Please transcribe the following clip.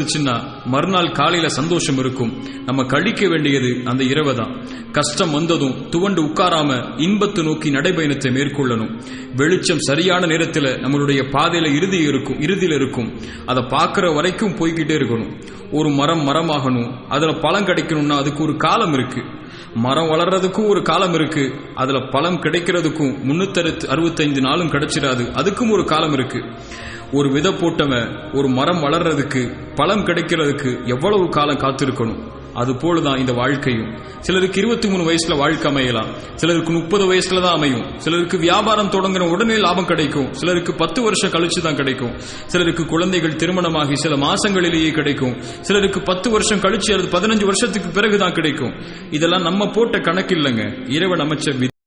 வந்துச்சுன்னா மறுநாள் காலையில சந்தோஷம் இருக்கும். நம்ம கழிக்க வேண்டியது அந்த இரவை தான். கஷ்டம் வந்ததும் துவண்டு உட்காராம இன்பத்தை நோக்கி நடைபயணத்தை மேற்கொள்ளணும். வெளிச்சம் சரியான நேரத்தில் நம்மளுடைய பாதையில இறுதியில் இருக்கும். அதை பார்க்கிற வரைக்கும் போய்கிட்டே இருக்கணும். ஒரு மரமாகணும், அதுல பழம் கிடைக்கணும்னா அதுக்கு ஒரு காலம் இருக்கு. மரம் வளர்றதுக்கும் ஒரு காலம் இருக்கு. அதுல பழம் கிடைக்கிறதுக்கும் 365 நாளும் கிடைச்சிடாது, அதுக்கும் ஒரு காலம் இருக்கு. ஒரு விதை போட்டவன் ஒரு மரம் வளர்றதுக்கு பழம் கிடைக்கிறதுக்கு எவ்வளவு காலம் காத்திருக்கணும். அது போலதான் இந்த வாழ்க்கையும். சிலருக்கு 23 வயசுல வாழ்க்கை அமையலாம், சிலருக்கு 30 வயசுல தான் அமையும். சிலருக்கு வியாபாரம் தொடங்குற உடனே லாபம் கிடைக்கும், சிலருக்கு 10 வருஷம் கழிச்சு தான் கிடைக்கும். சிலருக்கு குழந்தைகள் திருமணமாகி சில மாசங்களிலேயே கிடைக்கும், சிலருக்கு 10 வருஷம் கழிச்சு அல்லது 15 வருஷத்துக்கு பிறகுதான் கிடைக்கும். இதெல்லாம் நம்ம போட்ட கணக்கு இல்லைங்க, இறைவன் அமைச்ச